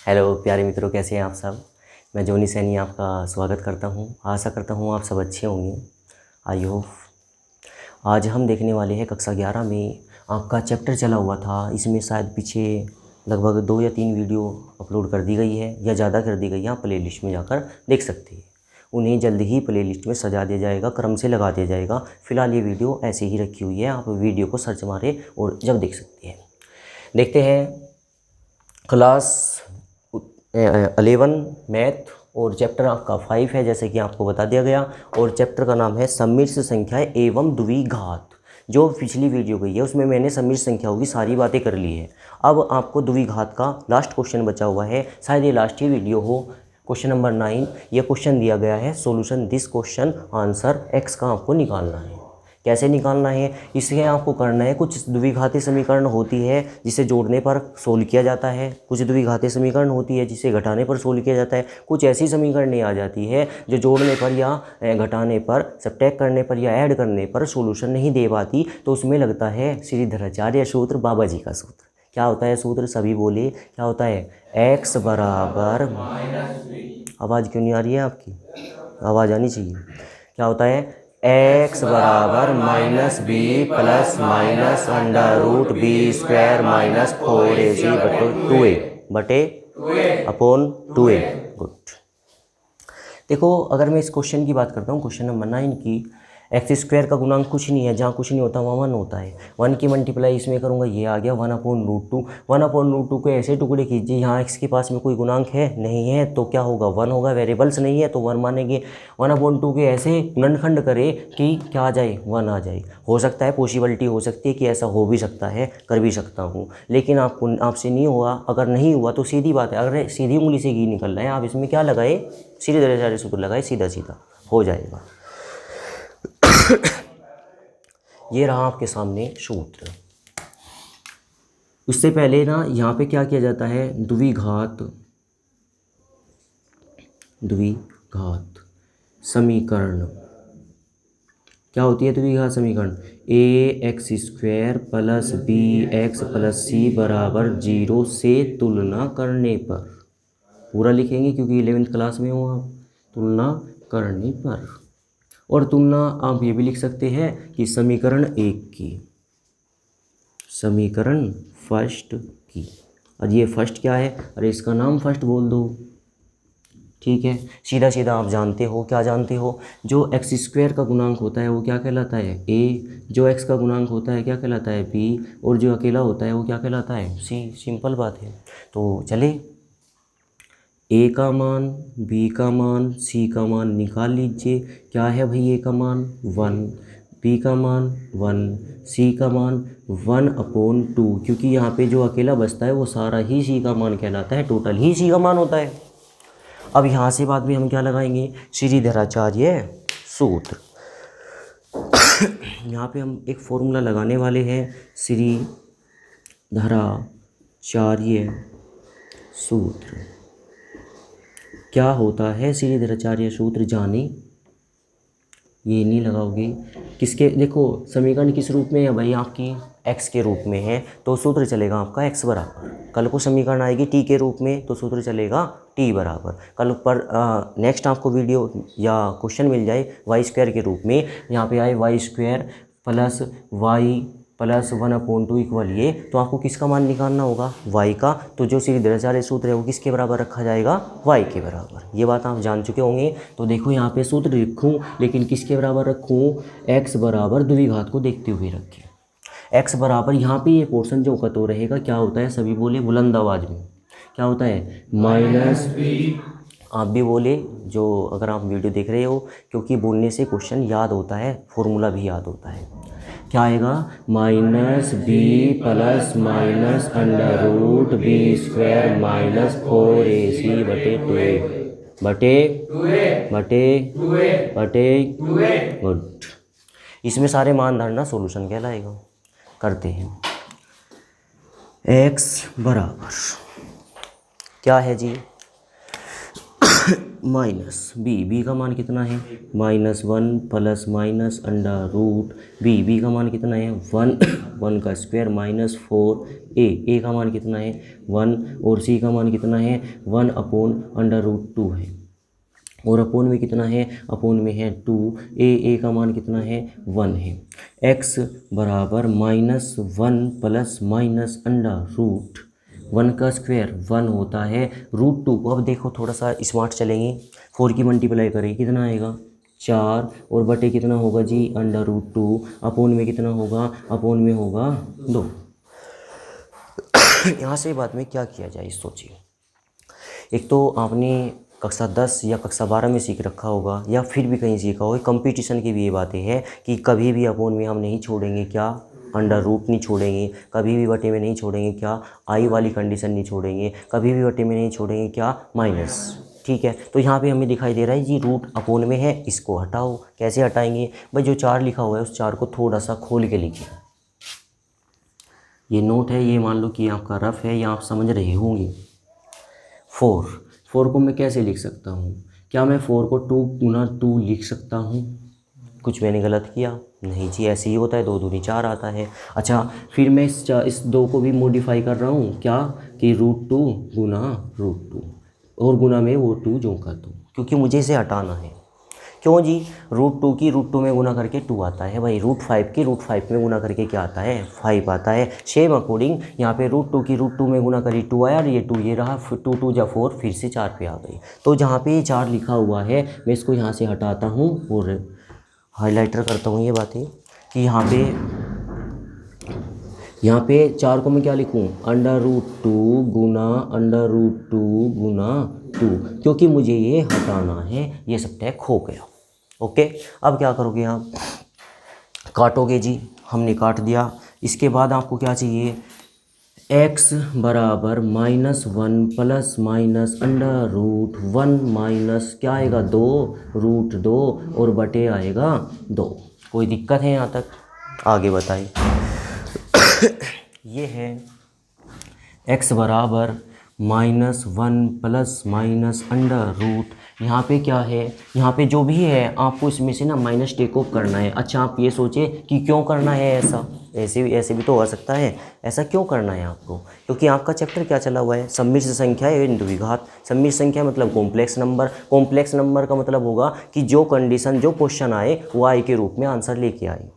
Hello प्यारे मित्रों, कैसे हैं आप सब। मैं जोनी सैनी आपका स्वागत करता हूं। आशा करता हूं आप सब अच्छे होंगे। I hope. आज हम देखने वाले हैं कक्षा 11 में आपका चैप्टर चला हुआ था। इसमें शायद पीछे लगभग 2 या 3 वीडियो अपलोड कर दी गई है या ज़्यादा कर दी गई है। आप प्ले लिस्ट में जाकर देख सकते हैं। उन्हें जल्द ही प्ले लिस्ट में सजा दिया जाएगा, क्रम से लगा दिया जाएगा। फ़िलहाल ये वीडियो ऐसे ही रखी हुई है, आप वीडियो को सर्च मारें और जब देख सकते हैं। देखते हैं क्लास 11 मैथ और चैप्टर आपका 5 है, जैसे कि आपको बता दिया गया। और चैप्टर का नाम है सम्मिश्र संख्याएं एवं द्विघात। जो पिछली वीडियो गई है उसमें मैंने सम्मिश्र संख्याओं की सारी बातें कर ली है। अब आपको द्विघात का लास्ट क्वेश्चन बचा हुआ है, शायद ये लास्ट ही वीडियो हो। क्वेश्चन नंबर 9, ये क्वेश्चन दिया गया है solution this question answer x का आपको निकालना है। कैसे निकालना है, इसे आपको करना है। कुछ द्विघाती समीकरण होती है जिसे जोड़ने पर सोल्व किया जाता है, कुछ द्विघाती समीकरण होती है जिसे घटाने पर सोल्व किया जाता है, कुछ ऐसी समीकरण आ जाती है जो जोड़ने पर या घटाने पर, सब्ट्रैक्ट करने पर या ऐड करने पर सोल्यूशन नहीं दे पाती, तो उसमें लगता है श्रीधराचार्य सूत्र, बाबा जी का सूत्र। क्या होता है सूत्र, सभी बोले क्या होता है। एक्स बराबर, आवाज़ क्यों नहीं आ रही है आपकी, आवाज़ आनी चाहिए। क्या होता है, एक्स बराबर minus B plus minus under root B square minus 4ac बटे 2a बटे अपॉन 2a। गुड। देखो, अगर मैं इस क्वेश्चन की बात करता हूँ, क्वेश्चन नंबर 9 की, एक्स स्क्वायर का गुणांक कुछ नहीं है, जहाँ कुछ नहीं होता वहाँ 1 होता है। 1 की मल्टीप्लाई इसमें करूँगा, ये आ गया 1/√2। 1/√2 को ऐसे टुकड़े कीजिए, यहाँ एक्स के पास में कोई गुणांक है नहीं है तो क्या होगा, 1 होगा। वेरिएबल्स नहीं है तो 1 मानेंगे। 1/2 के ऐसे गुणनखंड करें कि क्या आ जाए, 1 आ जाए। हो सकता है, पॉसिबिलिटी हो सकती है कि ऐसा हो भी सकता है, कर भी सकता हूँ, लेकिन आपसे नहीं हुआ। अगर नहीं हुआ तो सीधी बात है, अगर सीधी उंगली से घी निकल रहा है, आप इसमें क्या लगाए, श्रीधराचार्य सूत्र लगाए, सीधा सीधा हो जाएगा। ये रहा आपके सामने सूत्र। उससे पहले ना यहाँ पे क्या किया जाता है, द्विघात समीकरण। क्या होती है द्विघात समीकरण, A X square plus B X plus C बराबर 0 से तुलना करने पर, पूरा लिखेंगे क्योंकि 11वीं क्लास में हो आप, तुलना करने पर। और तुलना आप ये भी लिख सकते हैं कि समीकरण 1 की, समीकरण फर्स्ट की। और ये फर्स्ट क्या है, अरे इसका नाम फर्स्ट बोल दो, ठीक है। सीधा सीधा आप जानते हो, क्या जानते हो, जो एक्स स्क्वायर का गुणांक होता है वो क्या कहलाता है, ए। जो एक्स का गुणांक होता है क्या कहलाता है, बी। और जो अकेला होता है वो क्या कहलाता है, सी। सिंपल बात है। तो चले, ए का मान, बी का मान, सी का मान निकाल लीजिए। क्या है भाई, ए का मान 1, बी का मान 1, सी का मान 1/2, क्योंकि यहाँ पे जो अकेला बचता है वो सारा ही सी का मान कहलाता है, टोटल ही सी का मान होता है। अब यहाँ से बाद में हम क्या लगाएंगे, श्रीधराचार्य सूत्र। यहाँ पे हम एक फॉर्मूला लगाने वाले हैं, श्रीधराचार्य सूत्र। क्या होता है श्रीधराचार्य सूत्र, जाने। ये नहीं लगाओगे, किसके, देखो समीकरण किस रूप में है भाई, आपकी एक्स के रूप में है तो सूत्र चलेगा आपका एक्स बराबर। कल को समीकरण आएगी टी के रूप में तो सूत्र चलेगा टी बराबर। कल पर नेक्स्ट आपको वीडियो या क्वेश्चन मिल जाए वाई स्क्वायर के रूप में, यहाँ पे आए Y square plus Y plus 1/2 equal ये, तो आपको किसका मान निकालना होगा, y का। तो जो श्रीधराचार्य सूत्र है वो किसके बराबर रखा जाएगा, y के बराबर। ये बात आप जान चुके होंगे। तो देखो यहाँ पे सूत्र लिखूँ, लेकिन किसके बराबर रखूँ, x बराबर द्विघात को देखते हुए रखें। x बराबर, यहाँ पे ये पोर्शन जो कतो रहेगा क्या होता है, सभी बोले बुलंद आवाज़ में, क्या होता है, माइनस बी। आप भी बोले, जो अगर आप वीडियो देख रहे हो, क्योंकि बोलने से क्वेश्चन याद होता है, फॉर्मूला भी याद होता है। क्या आएगा, minus B plus minus under root B square minus 4ac बटे 2a बटे गुड। इसमें सारे मान धरना सॉल्यूशन कहलाएगा। करते हैं, x बराबर क्या है जी, माइनस बी का मान कितना है, -1 plus minus under root B का मान कितना है, 1 1 का स्क्वायर माइनस 4a का मान कितना है 1 और c का मान कितना है 1 अपॉन अंडर रूट 2 है और अपोन में कितना है अपोन में है 2 a का मान कितना है 1 है। x बराबर -1 प्लस माइनस अंडर रूट 1 का स्क्वायर 1 होता है रूट 2 को। अब देखो थोड़ा सा स्मार्ट चलेंगे, 4 की मल्टीप्लाई करें कितना आएगा 4 और बटे कितना होगा जी अंडर रूट 2 अपोन में कितना होगा अपोन में होगा 2। यहाँ से बाद में क्या किया जाए सोचिए। एक तो आपने कक्षा 10 या कक्षा 12 में सीख रखा होगा या फिर भी कहीं सीखा होगा, कंपटीशन की भी ये बातें हैं कि कभी भी अपोन में हम नहीं छोड़ेंगे क्या अंडर रूट नहीं छोड़ेंगे, कभी भी बटे में नहीं छोड़ेंगे क्या आई वाली कंडीशन नहीं छोड़ेंगे, कभी भी बटे में नहीं छोड़ेंगे क्या माइनस। ठीक है, तो यहाँ पे हमें दिखाई दे रहा है जी रूट अपोन में है, इसको हटाओ। कैसे हटाएंगे भाई, जो 4 लिखा हुआ है उस 4 को थोड़ा सा खोल के लिखिए। ये नोट है, ये मान लो कि आपका रफ है या आप समझ रहे होंगे। 4 को मैं कैसे लिख सकता हूँ, क्या मैं 4 को 2 गुना 2 लिख सकता हूँ? कुछ मैंने गलत किया? नहीं जी, ऐसे ही होता है, 2 दूनी 4 आता है। अच्छा फिर मैं इस 2 को भी मॉडिफाई कर रहा हूँ क्या कि रूट 2 गुना रूट 2 और गुना में वो 2 जो कर दूँ, क्योंकि मुझे इसे हटाना है। क्यों जी, रूट 2 की रूट 2 में गुना करके 2 आता है भाई, रूट 5 की रूट 5 में गुना करके क्या आता है 5 आता है। सेम अकॉर्डिंग यहाँ पे रूट 2 की रूट 2 में गुना करी 2 आया और ये 2 ये रहा, 2 2 जा 4 फिर से 4 पे आ गई। तो जहाँ पे 4 लिखा हुआ है मैं इसको यहाँ से हटाता हूँ और हाईलाइटर करता हूँ ये बातें कि यहाँ पे 4 को मैं क्या लिखूँ अंडर रूट 2 गुना अंडर रूट 2 गुना 2, क्योंकि मुझे ये हटाना है। ये सब टैग हो गया। ओके, अब क्या करोगे आप, काटोगे जी, हमने काट दिया। इसके बाद आपको क्या चाहिए, x बराबर -1 plus minus under root 1 minus क्या आएगा 2 रूट 2 और बटे आएगा 2। कोई दिक्कत है यहाँ तक? आगे बताइए। ये है x बराबर -1 प्लस माइनस अंडर रूट, यहाँ पे क्या है, यहाँ पे जो भी है आपको इसमें से ना माइनस टेक ऑफ करना है। अच्छा आप ये सोचे कि क्यों करना है ऐसा, ऐसे भी तो हो सकता है, ऐसा क्यों करना है आपको, क्योंकि आपका चैप्टर क्या चला हुआ है सम्मिश्र संख्या है द्विघात। सम्मिश्र संख्या मतलब कॉम्प्लेक्स नंबर, कॉम्प्लेक्स नंबर का मतलब होगा कि जो कंडीशन जो क्वेश्चन आए वो आई के रूप में आंसर लेके आए।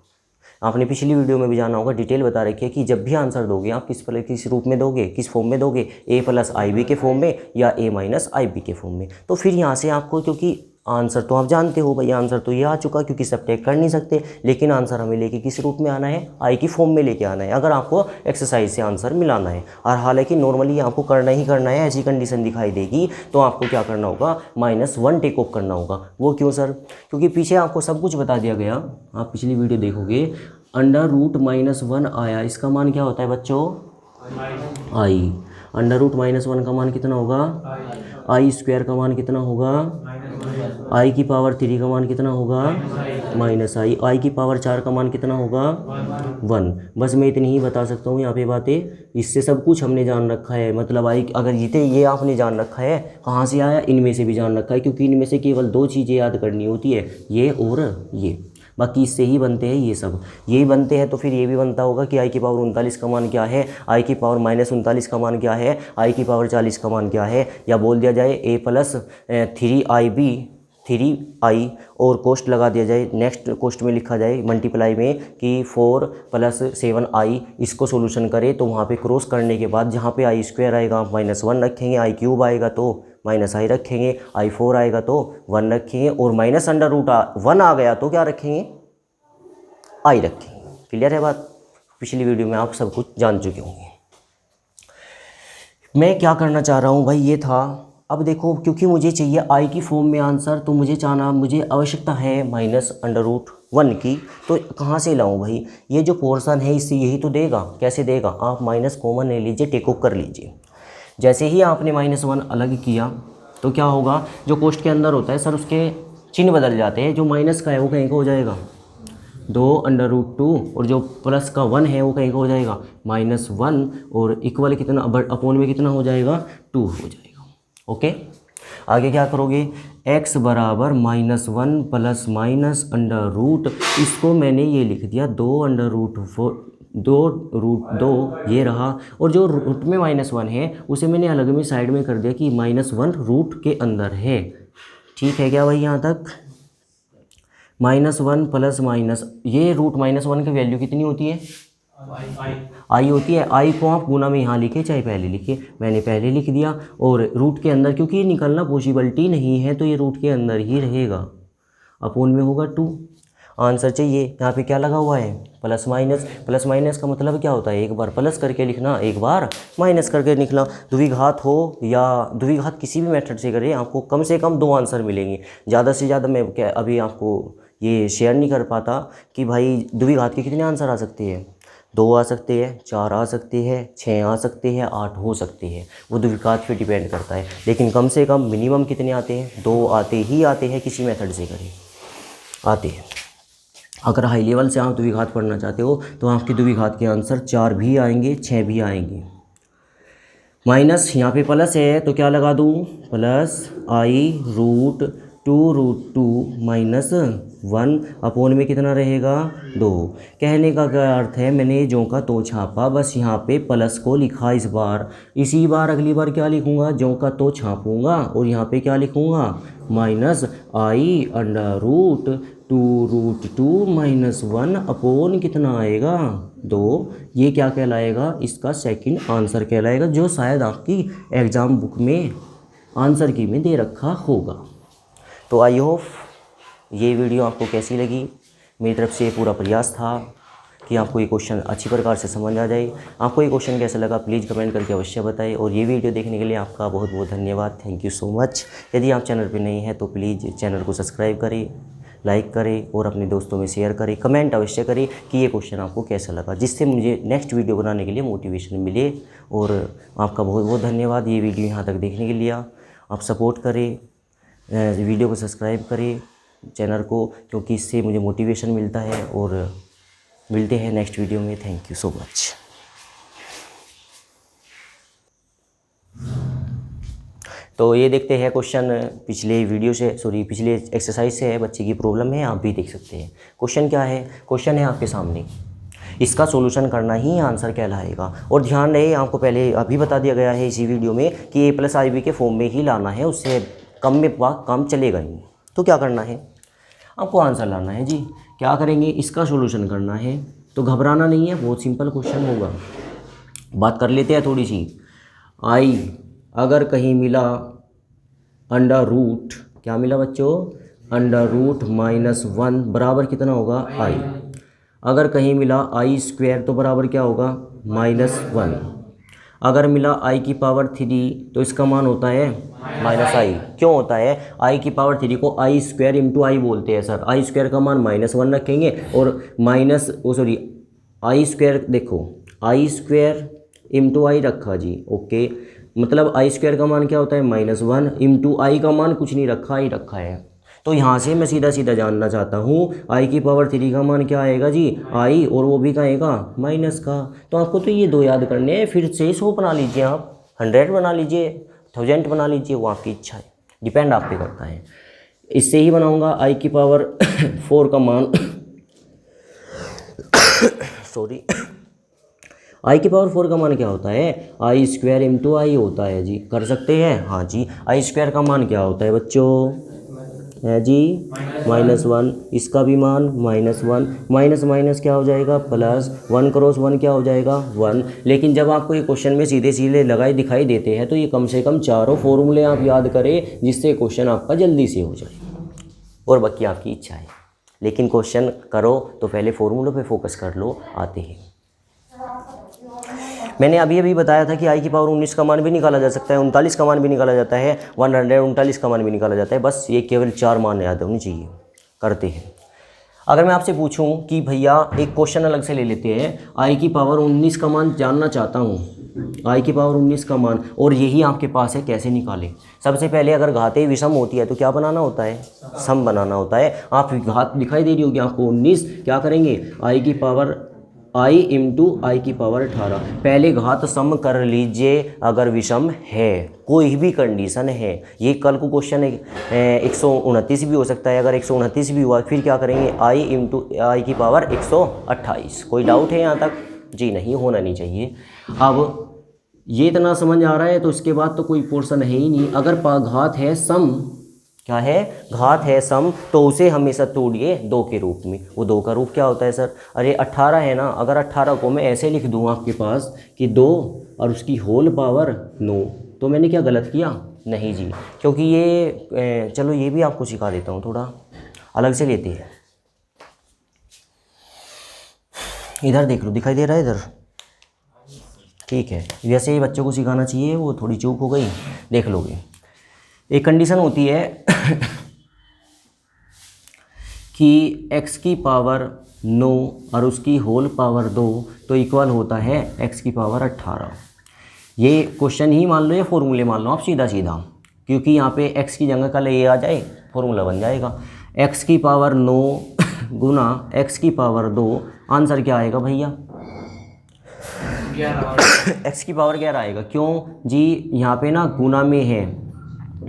आपने पिछली वीडियो में भी जाना होगा, डिटेल बता रखी है कि जब भी आंसर दोगे आप किस रूप में दोगे, किस फॉर्म में दोगे, a प्लस आई बी के फॉर्म में या a माइनस आई बी के फॉर्म में। तो फिर यहाँ से आपको, क्योंकि आंसर तो आप जानते हो भाई, आंसर तो ये आ चुका क्योंकि सब्ट्रैक्ट कर नहीं सकते, लेकिन आंसर हमें लेके किस रूप में आना है, आई की फॉर्म में लेके आना है अगर आपको एक्सरसाइज से आंसर मिलाना है। और हालांकि नॉर्मली आपको करना ही करना है, ऐसी कंडीशन दिखाई देगी तो आपको क्या करना होगा -1 टेक ऑफ करना होगा। वो क्यों सर, क्योंकि पीछे आपको सब कुछ बता दिया गया, आप पिछली वीडियो देखोगे अंडर रूट -1 आया, इसका मान क्या होता है बच्चों आई। अंडर रूट -1 का मान कितना होगा आई स्क्वायर का मान कितना होगा आई की पावर 3 का मान कितना होगा माइनस आई की पावर 4 का मान कितना होगा 1। बस मैं इतनी ही बता सकता हूँ यहाँ पे बातें, इससे सब कुछ हमने जान रखा है। मतलब आई अगर ये आपने जान रखा है, कहाँ से आया, इनमें से भी जान रखा है, क्योंकि इनमें से केवल 2 चीज़ें याद करनी होती है, ये और ये, बाकी इससे ही बनते हैं, ये सब यही बनते हैं। तो फिर ये भी बनता होगा कि आई की पावर 39 का मान क्या है, आई की पावर -39 का मान क्या है, आई की पावर 40 का मान क्या है, या बोल दिया जाए a प्लस 3i और कोष्ट लगा दिया जाए, नेक्स्ट कोष्ट में लिखा जाए मल्टीप्लाई में कि 4 प्लस 7i। इसको सोल्यूशन करें तो वहाँ पे क्रॉस करने के बाद जहाँ पे आई स्क्वायर आएगा आप -1 रखेंगे, आई क्यूब आएगा तो -i रखेंगे, i4 आएगा तो 1 रखेंगे, और माइनस अंडर रूट 1 आ गया तो क्या रखेंगे i रखेंगे। क्लियर है बात? पिछली वीडियो में आप सब कुछ जान चुके होंगे। मैं क्या करना चाह रहा हूँ भाई, ये था। अब देखो, क्योंकि मुझे चाहिए आई की फॉर्म में आंसर, तो मुझे आवश्यकता है -1 की, तो कहाँ से लाऊं भाई, ये जो पोर्शन है इससे यही तो देगा। कैसे देगा, आप माइनस कॉमन ले लीजिए, टेक ऑफ कर लीजिए। जैसे ही आपने -1 अलग किया तो क्या होगा, जो कोष्ट के अंदर होता है सर उसके चिन्ह बदल जाते हैं, जो माइनस का है वो कहीं का हो जाएगा 2√2 और जो प्लस का 1 है वो कहीं का हो जाएगा -1 और इक्वल कितना अपोन में कितना हो जाएगा 2 हो जाएगा। ओके, आगे क्या करोगे, x बराबर -1 प्लस माइनस अंडर रूट, इसको मैंने ये लिख दिया 2√4 2√2 ये रहा, और जो रूट में -1 है उसे मैंने अलग में साइड में कर दिया कि -1 रूट के अंदर है। ठीक है क्या भाई यहाँ तक? -1 प्लस माइनस, ये रूट -1 की वैल्यू कितनी होती है? आई होती है। आई को आप गुना में यहाँ लिखे चाहे पहले लिखे, मैंने पहले लिख दिया। और रूट के अंदर क्योंकि ये निकलना पॉसिबिलिटी नहीं है तो ये रूट के अंदर ही रहेगा, अपोन में होगा 2। आंसर चाहिए, यहाँ पे क्या लगा हुआ है? Plus minus. प्लस माइनस का मतलब क्या होता है? एक बार प्लस करके लिखना, एक बार माइनस करके लिखना। द्विघात हो या द्विघात किसी भी मेथड से करें, आपको कम से कम 2 आंसर मिलेंगे। ज़्यादा से ज़्यादा मैं क्या अभी आपको ये शेयर नहीं कर पाता कि भाई द्विघात के कितने आंसर आ सकते हैं। 2 आ सकते हैं, 4 आ सकते हैं, 6 आ सकते हैं, 8 हो सकते हैं, वो द्विघात पे डिपेंड करता है। लेकिन कम से कम मिनिमम कितने आते हैं? 2 आते ही आते हैं, किसी मेथड से करें आते हैं। अगर हाई लेवल से आप द्विघात पढ़ना चाहते हो तो आपके द्विघात के आंसर 4 भी आएंगे, 6 भी आएंगे। माइनस यहाँ पे प्लस है तो क्या लगा दूँ? प्लस i√2√2 माइनस 1 अपोन में कितना रहेगा? 2। कहने का क्या अर्थ है? मैंने जो का तो छापा, बस यहाँ पे प्लस को लिखा इस बार। इसी बार अगली बार क्या लिखूँगा? जो का तो छापूँगा और यहाँ पे क्या लिखूँगा? माइनस i√2√2 माइनस 1 अपोन कितना आएगा? 2। ये क्या कहलाएगा? इसका सेकंड आंसर कहलाएगा, जो शायद आपकी एग्ज़ाम बुक में आंसर की में दे रखा होगा। तो आई होप ये वीडियो आपको कैसी लगी। मेरी तरफ से पूरा प्रयास था कि आपको ये क्वेश्चन अच्छी प्रकार से समझ आ जाए। आपको ये क्वेश्चन कैसा लगा प्लीज़ कमेंट करके अवश्य बताएं। और ये वीडियो देखने के लिए आपका बहुत बहुत धन्यवाद। Thank you so much. यदि आप चैनल पर नए हैं तो प्लीज़ चैनल को सब्सक्राइब करें, लाइक करें और अपने दोस्तों में शेयर करें। कमेंट अवश्य करें कि ये क्वेश्चन आपको कैसा लगा, जिससे मुझे नेक्स्ट वीडियो बनाने के लिए मोटिवेशन मिले। और आपका बहुत बहुत धन्यवाद ये वीडियो यहाँ तक देखने के लिए। आप सपोर्ट करें, वीडियो को सब्सक्राइब करें चैनल को, क्योंकि इससे मुझे मोटिवेशन मिलता है। और मिलते हैं नेक्स्ट वीडियो में। Thank you so much. तो ये देखते हैं क्वेश्चन पिछले वीडियो से, पिछले एक्सरसाइज से है, बच्चे की प्रॉब्लम है, आप भी देख सकते हैं। क्वेश्चन क्या है? क्वेश्चन है आपके सामने, इसका सॉल्यूशन करना ही आंसर कहलाएगा। और ध्यान रहे, आपको पहले अभी बता दिया गया है इसी वीडियो में कि a+ib के फॉर्म में ही लाना है, उससे कम में काम चलेगा नहीं। तो क्या करना है? आपको आंसर लाना है जी। क्या करेंगे? इसका सॉल्यूशन करना है। तो घबराना नहीं है, बहुत सिंपल क्वेश्चन होगा। बात कर लेते हैं थोड़ी सी। आई अगर कहीं मिला अंडर रूट, क्या मिला बच्चों? अंडर रूट -1 बराबर कितना होगा? आई। अगर कहीं मिला i² तो बराबर क्या होगा? -1। अगर मिला i की पावर 3 तो इसका मान होता है -i। क्यों होता है? i की पावर 3 को i² × i बोलते हैं सर। i² का मान -1 रखेंगे और i² देखो i² × i रखा जी। ओके, मतलब i² का मान क्या होता है? -1 × i का मान कुछ नहीं रखा, i रखा है। तो यहाँ से मैं सीधा सीधा जानना चाहता हूँ i की पावर 3 का मान क्या आएगा जी? i, और वो भी कहेगा माइनस का। तो आपको तो ये 2 याद करने हैं। फिर से 100 बना लीजिए, आप 100 बना लीजिए, 1000 बना लीजिए, वो आपकी इच्छा है, डिपेंड आप पे करता है। इससे ही बनाऊँगा i की पावर 4 का मान i की पावर 4 का मान क्या होता है? i² × i होता है जी। कर सकते हैं? हाँ जी। i² का मान क्या होता है बच्चों? है जी -1। इसका भी मान -1, माइनस माइनस क्या हो जाएगा? प्लस। 1 × 1 क्या हो जाएगा? 1। लेकिन जब आपको ये क्वेश्चन में सीधे सीधे लगाए दिखाई देते हैं तो ये कम से कम चारों फॉर्मूले आप याद करें, जिससे क्वेश्चन आपका जल्दी से हो जाए। और बाकी आपकी इच्छा है, लेकिन क्वेश्चन करो तो पहले फॉर्मूलों पे फोकस कर लो, आते हैं। मैंने अभी बताया था कि i की पावर 19 का मान भी निकाला जा सकता है, 39 का मान भी निकाला जाता है, 139 का मान भी निकाला जाता है। बस ये केवल 4 मान याद होनी चाहिए। करते हैं। अगर मैं आपसे पूछूं कि भैया एक क्वेश्चन अलग से ले लेते हैं, i की पावर 19 का मान जानना चाहता हूं, i की पावर 19 का मान, और यही आपके पास है, कैसे निकालें? सबसे पहले अगर घातें विषम होती है तो क्या बनाना होता है? सम बनाना होता है। आप घात दिखाई दे रही होगी आपको 19, क्या करेंगे? i की पावर i × i की पावर 18। पहले घात सम कर लीजिए अगर विषम है, कोई भी कंडीशन है। ये कल को क्वेश्चन 129 भी हो सकता है। अगर 129 भी हुआ फिर क्या करेंगे? i × i की पावर 128। कोई डाउट है यहाँ तक? जी नहीं, होना नहीं चाहिए। अब ये इतना समझ आ रहा है तो इसके बाद तो कोई पोर्शन है ही नहीं। अगर घात है सम, क्या है, घात है सम, तो उसे हमेशा तोड़िए 2 के रूप में। वो 2 का रूप क्या होता है सर? अरे 18 है ना, अगर 18 को मैं ऐसे लिख दूँ आपके पास कि 2 और उसकी होल पावर 9, तो मैंने क्या गलत किया? नहीं जी, क्योंकि ये चलो ये भी आपको सिखा देता हूँ, थोड़ा अलग से लेते हैं। इधर देख लो, दिखाई दे रहा है इधर? ठीक है, वैसे ही बच्चों को सिखाना चाहिए, वो थोड़ी चूक हो गई, देख लोगे। एक कंडीशन होती है कि x की पावर 9 और उसकी होल पावर 2 तो इक्वल होता है x की पावर 18। ये क्वेश्चन ही मान लो, ये फॉर्मूले मान लो आप सीधा सीधा, क्योंकि यहाँ पे x की जगह का ये आ जाए, फॉर्मूला बन जाएगा। x की पावर 9 गुना x की पावर 2, आंसर क्या आएगा भैया? 11। x की पावर 11 आएगा। क्यों जी? यहाँ पे ना गुना में है,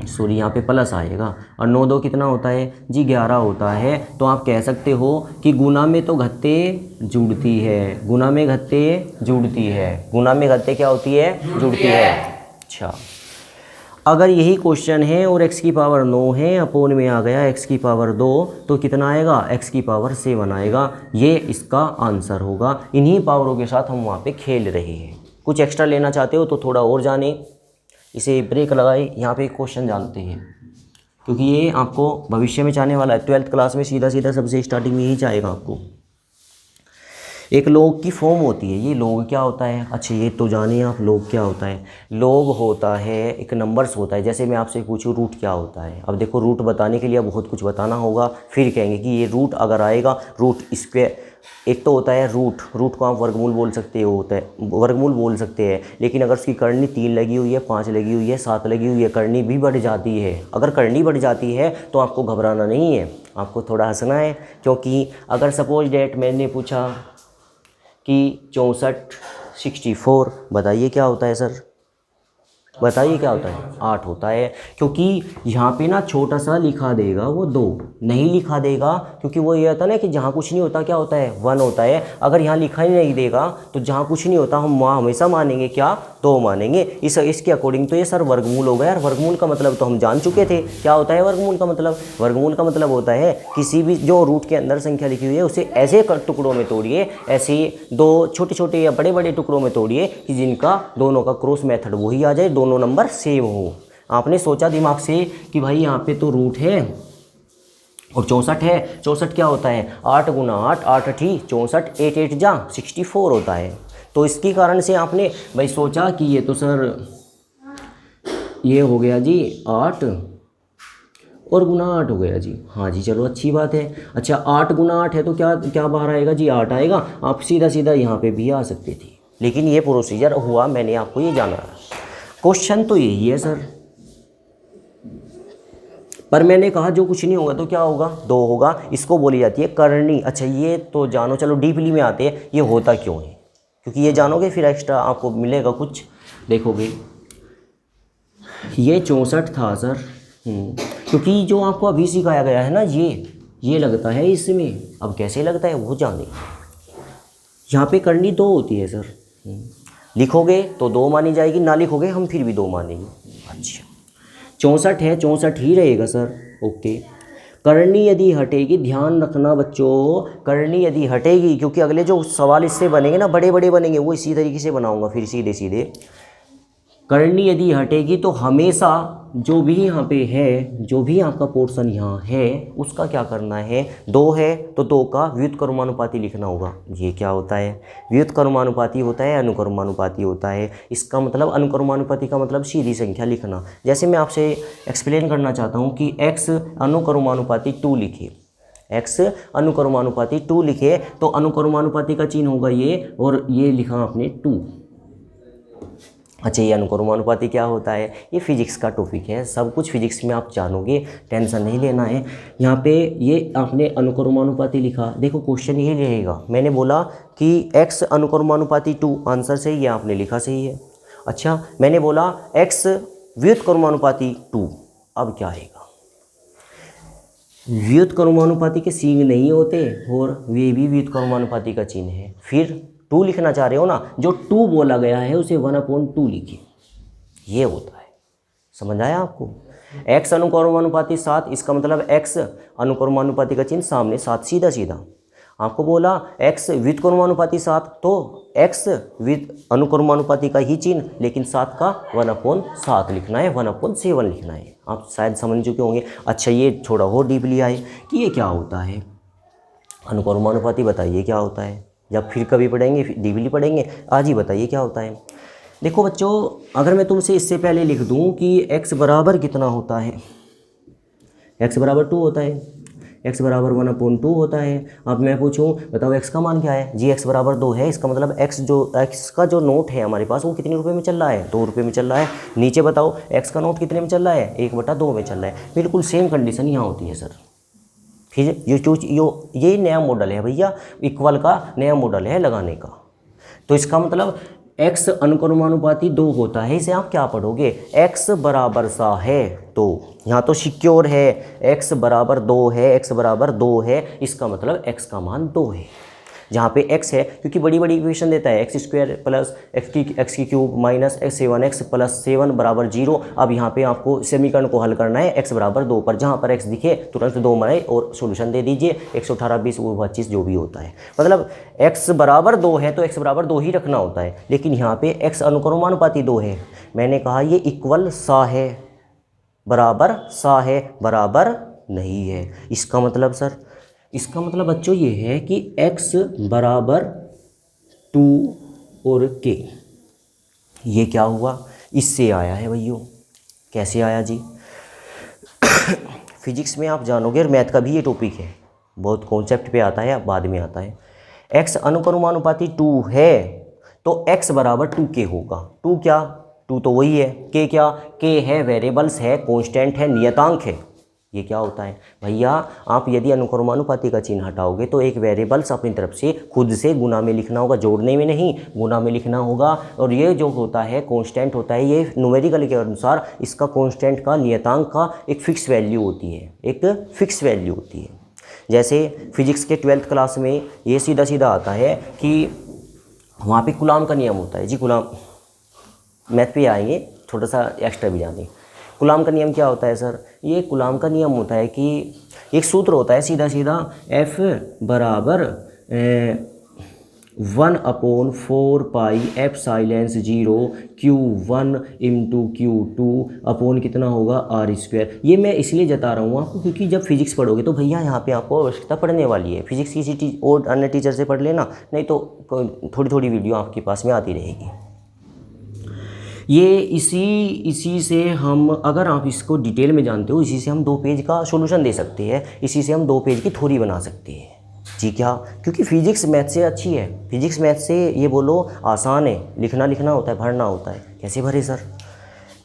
सॉरी यहाँ पे प्लस आएगा, और 9 2 कितना होता है जी? 11 होता है। तो आप कह सकते हो कि गुना में तो घत्ते जुड़ती है, गुना में घत्ते जुड़ती है, गुना में घत्ते क्या होती है? जुड़ती है। अच्छा, अगर यही क्वेश्चन है और x की पावर 9 है, अपोन में आ गया x की पावर 2, तो कितना आएगा? x की पावर 7 आएगा। ये इसका आंसर होगा। इन्हीं पावरों के साथ हम वहाँ पे खेल रहे हैं। कुछ एक्स्ट्रा लेना चाहते हो तो थोड़ा और जाने, इसे ब्रेक लगाए, यहाँ पे एक क्वेश्चन जानते हैं, क्योंकि ये आपको भविष्य में चाहने वाला है। 12th क्लास में सीधा सीधा सबसे स्टार्टिंग में ही चाहेगा आपको। एक लॉग की फॉर्म होती है, ये लॉग क्या होता है? अच्छा ये तो जानिए आप, लॉग क्या होता है? लॉग होता है एक नंबर्स होता है। जैसे मैं आपसे पूछूं रूट क्या होता है, अब देखो रूट बताने के लिए बहुत कुछ बताना होगा, फिर कहेंगे कि ये रूट अगर आएगा, रूट स्क्वायर, एक तो होता है रूट, रूट को आप वर्गमूल बोल सकते हो, होता है वर्गमूल बोल सकते हैं। लेकिन अगर उसकी करनी 3 लगी हुई है, 5 लगी हुई है, 7 लगी हुई है, करनी भी बढ़ जाती है। अगर करनी बढ़ जाती है तो आपको घबराना नहीं है, आपको थोड़ा हंसना है, क्योंकि अगर सपोज डेट मैंने पूछा कि 64 64, बताइए क्या होता है सर? बताइए क्या होता है? 8 होता है। क्योंकि यहाँ पे ना छोटा सा लिखा देगा, वो 2 नहीं लिखा देगा, क्योंकि वो ये होता है ना कि जहाँ कुछ नहीं होता क्या होता है? 1 होता है। अगर यहाँ लिखा ही नहीं देगा तो जहाँ कुछ नहीं होता हम वहाँ हमेशा मानेंगे क्या? 2 मानेंगे। इसके अकॉर्डिंग तो ये सर वर्गमूल होगा यार। वर्गमूल का मतलब तो हम जान चुके थे, क्या होता है वर्गमूल का मतलब? वर्गमूल का मतलब होता है किसी भी जो रूट के अंदर संख्या लिखी हुई है उसे ऐसे टुकड़ों में तोड़िए, ऐसे 2 छोटे छोटे या बड़े बड़े टुकड़ों में तोड़िए कि जिनका दोनों का क्रॉस मेथड वही आ जाए, दोनों नंबर सेम हो। आपने सोचा दिमाग से कि भाई यहाँ पे तो रूट है और 64 है, 64 क्या होता है? 8 गुना 8, 8 8 64, 8 8 जा 64 होता है। तो इसकी कारण से आपने भाई सोचा कि ये तो सर ये हो गया जी 8 और गुना 8 हो गया जी। हाँ जी चलो अच्छी बात है। अच्छा 8 गुना 8 है तो क्या क्या बाहर आएगा जी? 8 आएगा। आप सीधा सीधा यहाँ पे भी आ सकते थे, लेकिन ये प्रोसीजर हुआ, मैंने आपको ये जाना। क्वेश्चन तो यही है सर, पर मैंने कहा जो कुछ नहीं होगा तो क्या होगा? 2 होगा। इसको बोली जाती है करनी। अच्छा ये तो जानो, चलो डीपली में आते हैं, ये होता क्यों है? क्योंकि ये जानोगे फिर एक्स्ट्रा आपको मिलेगा कुछ, देखोगे। ये 64 था सर, क्योंकि जो आपको अभी सिखाया गया है ना, ये लगता है इसमें। अब कैसे लगता है वो जाने। यहाँ पे करनी 2 होती है सर, लिखोगे तो 2 मानी जाएगी, ना लिखोगे हम फिर भी 2 मानेंगे। अच्छा 64 है, 64 ही रहेगा सर, ओके। करनी यदि हटेगी, ध्यान रखना बच्चों, करनी यदि हटेगी, क्योंकि अगले जो सवाल इससे बनेंगे ना बड़े बड़े बनेंगे, वो इसी तरीके से बनाऊंगा फिर सीधे सीधे। करनी यदि हटेगी तो हमेशा जो भी यहाँ पे है, जो भी आपका पोर्शन यहाँ है उसका क्या करना है? 2 है तो 2 का व्युत्क्रमानुपाती लिखना होगा। ये क्या होता है? व्युत्क्रमानुपाती होता है, अनुक्रमानुपाती होता है। इसका मतलब अनुक्रमानुपाती का मतलब सीधी संख्या लिखना। जैसे मैं आपसे एक्सप्लेन करना चाहता हूँ कि x अनुक्रमानुपाती 2 लिखे, x अनुक्रमानुपाती 2 लिखे तो अनुक्रमानुपाती का चिन्ह होगा ये, और ये लिखा आपने 2। अच्छा ये अनुक्रमानुपाती क्या होता है? ये फिजिक्स का टॉपिक है, सब कुछ फिजिक्स में आप जानोगे, टेंशन नहीं लेना है। यहाँ पे ये आपने अनुक्रमानुपाती लिखा, देखो क्वेश्चन ये रहेगा। मैंने बोला कि x अनुक्रमानुपाती 2, आंसर सही है, आपने लिखा सही है। अच्छा मैंने बोला x व्युत्क्रमानुपाती 2, अब क्या आएगा? व्युत्क्रमानुपाती के चिन्ह नहीं होते और वे भी व्युत्क्रमानुपाती का चिन्ह है। फिर 2 लिखना चाह रहे हो ना, जो 2 बोला गया है उसे 1/2 लिखिए, ये होता है। समझ आया आपको? x अनुक्रमानुपाती 7, इसका मतलब x अनुक्रमानुपाती का चिन्ह सामने 7 सीधा सीधा। आपको बोला x व्युत्क्रमानुपाती 7, तो x अनुक्रमानुपाती का ही चिन्ह, लेकिन 7 का 1/7 लिखना है, 1/7 लिखना है। आप शायद समझ चुके होंगे। अच्छा, ये थोड़ा और डीपली आए कि ये क्या होता है अनुक्रमानुपाती, बताइए क्या होता है, जब फिर कभी पढ़ेंगे, फिर डीपली पढ़ेंगे, आज ही बताइए क्या होता है। देखो बच्चों, अगर मैं तुमसे इससे पहले लिख दूं कि x बराबर कितना होता है, x बराबर 2 होता है, x बराबर 1/2 होता है। अब मैं पूछूं बताओ x का मान क्या है जी, x बराबर 2 है, इसका मतलब x का जो नोट है हमारे पास वो कितने रुपए में चल रहा है, 2 रुपये में चल रहा है। नीचे बताओ x का नोट कितने में चल रहा है, 1/2 में चल रहा है। बिल्कुल सेम कंडीशन यहाँ होती है सर। फिर ये नया मॉडल है भैया, इक्वल का नया मॉडल है लगाने का। तो इसका मतलब x अनुक्रमानुपाती 2 होता है, इसे आप क्या पढ़ोगे, x बराबर सा है, तो यहाँ तो सिक्योर है, x बराबर 2 है, x बराबर 2 है, इसका मतलब x का मान 2 है। जहाँ पे x है, क्योंकि बड़ी बड़ी इक्वेशन देता है, x² plus x cube minus 7x plus 7 बराबर 0। अब यहाँ पे आपको समीकरण को हल करना है x बराबर 2 पर, जहाँ पर x दिखे तुरंत 2 बनाए और सॉल्यूशन दे दीजिए, 118 20 25 जो भी होता है। मतलब x बराबर 2 है तो x बराबर 2 ही रखना होता है, लेकिन यहाँ पे x अनुक्रमानुपाती 2 है। मैंने कहा ये इक्वल सा है, बराबर सा है, बराबर नहीं है। इसका मतलब सर, इसका मतलब बच्चों ये है कि x बराबर 2 और k, ये क्या हुआ, इससे आया है भैया। कैसे आया जी? फिजिक्स में आप जानोगे, और मैथ का भी ये टॉपिक है, बहुत कॉन्सेप्ट पे आता है, बाद में आता है। x अनुक्रमानुपाती 2 है तो x बराबर 2k होगा। 2 क्या, 2 तो वही है, k क्या, k है वेरिएबल्स है, कांस्टेंट है, नियतांक है। ये क्या होता है भैया, आप यदि अनुक्रमानुपाती का चिन्ह हटाओगे तो एक वेरिएबल्स अपनी तरफ से खुद से गुना में लिखना होगा, जोड़ने में नहीं, गुना में लिखना होगा। और ये जो होता है कांस्टेंट होता है, ये न्यूमेरिकल के अनुसार इसका कांस्टेंट का, नियतांक का एक फिक्स वैल्यू होती है, एक फिक्स वैल्यू होती है। जैसे फिजिक्स के 12th क्लास में ये सीधा सीधा आता है कि वहाँ पे कूलॉम का नियम होता है जी। कूलॉम, मैथ पे आएंगे, थोड़ा सा एक्स्ट्रा भी जाने। कूलॉम का नियम क्या होता है सर? ये कूलॉम का नियम होता है कि एक सूत्र होता है सीधा सीधा, F बराबर 1/4 pi epsilon 0 Q1 into Q2 upon कितना होगा r²। ये मैं इसलिए जता रहा हूँ आपको क्योंकि जब फिजिक्स पढ़ोगे तो भैया यहाँ पे आपको आवश्यकता पढ़ने वाली है। फिजिक्स किसी और अन्य टीचर से पढ़ लेना, नहीं तो थोड़ी थोड़ी वीडियो आपके पास में आती रहेगी। ये इसी से हम, अगर आप इसको डिटेल में जानते हो, इसी से हम 2 पेज का सॉल्यूशन दे सकते हैं, इसी से हम 2 पेज की थ्योरी बना सकते हैं जी। क्या? क्योंकि फिजिक्स मैथ से अच्छी है, फिजिक्स मैथ से ये बोलो आसान है, लिखना होता है, भरना होता है। कैसे भरे सर?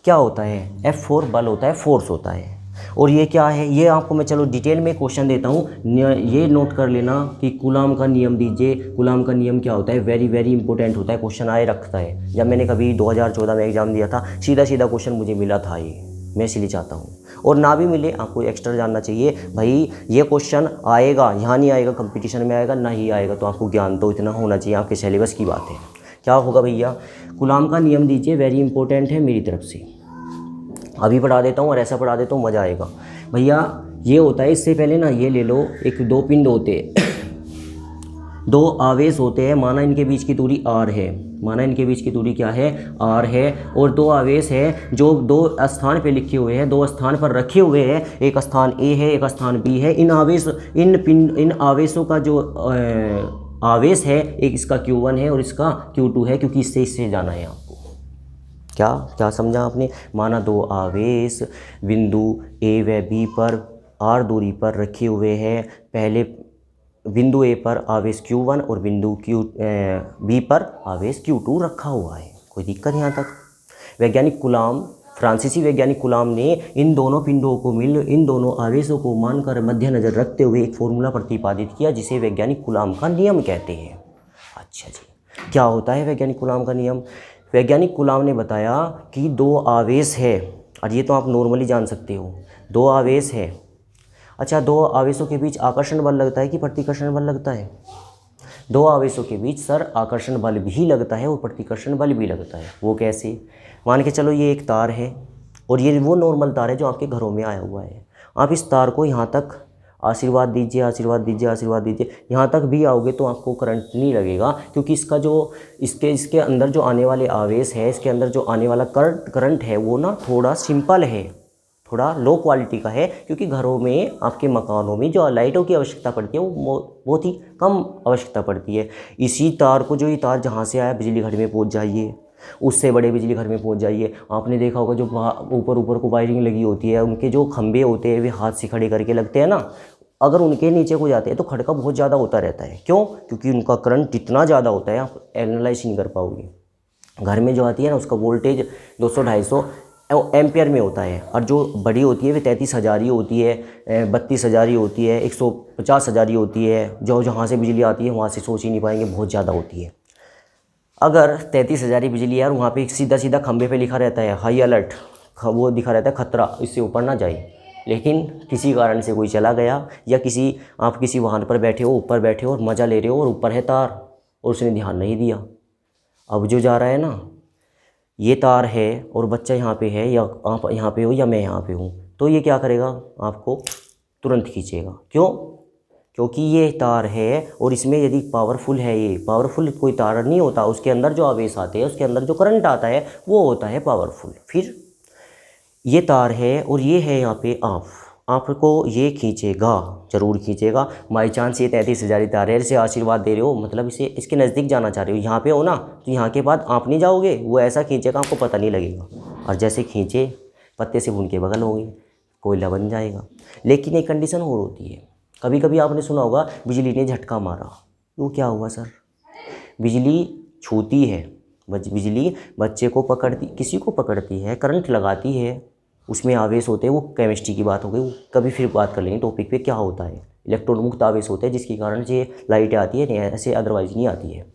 क्या होता है, F4 बल होता है, फोर्स होता है। और ये क्या है, ये आपको मैं चलो डिटेल में क्वेश्चन देता हूँ, ये नोट कर लेना कि कूलॉम का नियम दीजिए। कूलॉम का नियम क्या होता है, वेरी वेरी इंपॉर्टेंट होता है, क्वेश्चन आए रखता है। जब मैंने कभी 2014 में एग्जाम दिया था, सीधा सीधा क्वेश्चन मुझे मिला था, ये मैं इसलिए चाहता हूँ। और ना भी मिले, आपको एक्स्ट्रा जानना चाहिए भाई, ये क्वेश्चन आएगा, यहाँ नहीं आएगा, कंपटीशन में आएगा, ना ही आएगा, तो आपको ज्ञान तो इतना होना चाहिए, आपके सिलेबस की बात है। क्या होगा भैया, कूलॉम का नियम दीजिए, वेरी इंपॉर्टेंट है मेरी तरफ से। अभी पढ़ा देता हूँ और ऐसा पढ़ा देता हूँ, मज़ा आएगा भैया। ये होता है, इससे पहले ना ये ले लो, एक 2 पिंड होते हैं, 2 आवेश होते हैं, माना इनके बीच की दूरी r है, माना इनके बीच की दूरी क्या है, r है। और 2 आवेश है जो 2 स्थान पे लिखे हुए हैं, 2 स्थान पर रखे हुए हैं, एक स्थान A है, एक स्थान B है। इन आवेशों का जो आवेश है, एक इसका Q1 है और इसका Q2 है, क्योंकि इससे जाना है आपको। क्या समझा आपने? माना 2 आवेश बिंदु A व B पर r दूरी पर रखे हुए हैं। पहले बिंदु A पर आवेश Q1 और बिंदु B पर आवेश Q2 रखा हुआ है। कोई दिक्कत यहाँ तक? वैज्ञानिक कूलॉम, फ्रांसीसी वैज्ञानिक कूलॉम ने इन दोनों पिंडों को इन दोनों आवेशों को मानकर मद्देनजर रखते हुए एक फॉर्मूला प्रतिपादित किया, जिसे वैज्ञानिक कूलॉम का नियम कहते हैं। अच्छा जी, क्या होता है वैज्ञानिक कूलॉम का नियम? वैज्ञानिक कूलॉम ने बताया कि 2 आवेश है, और ये तो आप नॉर्मली जान सकते हो, 2 आवेश है। अच्छा, 2 आवेशों के बीच आकर्षण बल लगता है कि प्रतिकर्षण बल लगता है? दो आवेशों के बीच सर आकर्षण बल भी लगता है और प्रतिकर्षण बल भी लगता है। वो कैसे? मान के चलो ये एक तार है और ये वो नॉर्मल तार है जो आपके घरों में आया हुआ है। आप इस तार को यहाँ तक आशीर्वाद दीजिए, आशीर्वाद दीजिए, आशीर्वाद दीजिए, यहाँ तक भी आओगे तो आपको करंट नहीं लगेगा, क्योंकि इसका जो इसके अंदर जो आने वाले आवेश है, इसके अंदर जो आने वाला करंट है वो ना थोड़ा सिंपल है, थोड़ा लो क्वालिटी का है, क्योंकि घरों में आपके मकानों में जो लाइटों की आवश्यकता पड़ती है वो बहुत ही कम आवश्यकता पड़ती है। इसी तार को, जो ये तार जहाँ से आया बिजली घर में पहुँच जाइए, उससे बड़े बिजली घर में पहुंच जाइए। आपने देखा होगा जो ऊपर को वायरिंग लगी होती है, उनके जो खंभे होते हैं वे हाथ से खड़े करके लगते हैं ना, अगर उनके नीचे को जाते हैं तो खड़का बहुत ज़्यादा होता रहता है। क्यों? क्योंकि उनका करंट इतना ज़्यादा होता है, आप एनालाइज नहीं कर पाओगे। घर में जो आती है ना उसका वोल्टेज 200-250 एम्पियर में होता है, और जो बड़ी होती है वे 33,000 ही होती है, 32,000 ही होती है, 150,000 ही होती है। जो जहाँ से बिजली आती है वहाँ से सोच ही नहीं पाएंगे, बहुत ज़्यादा होती है। अगर 33,000 बिजली है और वहाँ पे सीधा सीधा खंबे पे लिखा रहता है हाई अलर्ट, वो दिखा रहता है खतरा, इससे ऊपर ना जाए, लेकिन किसी कारण से कोई चला गया, या आप किसी वाहन पर बैठे हो, ऊपर बैठे हो और मज़ा ले रहे हो और ऊपर है तार और उसने ध्यान नहीं दिया, अब जो जा रहा है ना ये तार है और बच्चा यहाँ पे है, या आप यहाँ पे हो या मैं यहाँ पे हूँ, तो ये क्या करेगा? आपको तुरंत खींचेगा। क्यों? क्योंकि ये तार है और इसमें यदि पावरफुल है, ये पावरफुल कोई तार नहीं होता, उसके अंदर जो आवेश आते हैं, उसके अंदर जो करंट आता है वो होता है पावरफुल। फिर ये तार है और ये है यहाँ पे आपको ये खींचेगा, ज़रूर खींचेगा। बाई चांस ये 33,000 तार है, इसे आशीर्वाद दे रहे हो, मतलब इसे इसके नज़दीक जाना चाह रहे हो, यहाँ पे हो ना, तो यहाँ के बाद आप नहीं जाओगे, वो ऐसा खींचेगा आपको पता नहीं लगेगा, और जैसे खींचे पत्ते से भून के बगल होंगे, कोयला बन जाएगा। लेकिन एक कंडीशन और होती है, कभी कभी आपने सुना होगा बिजली ने झटका मारा। वो क्या हुआ सर? बिजली छूती है, बिजली बच्चे को पकड़ती, किसी को पकड़ती है, करंट लगाती है, उसमें आवेश होते हैं। वो केमिस्ट्री की बात हो गई, वो कभी फिर बात कर लेंगे टॉपिक पे क्या होता है। इलेक्ट्रॉन मुक्त आवेश होते हैं जिसके कारण से लाइटें आती है, ऐसे अदरवाइज नहीं आती है।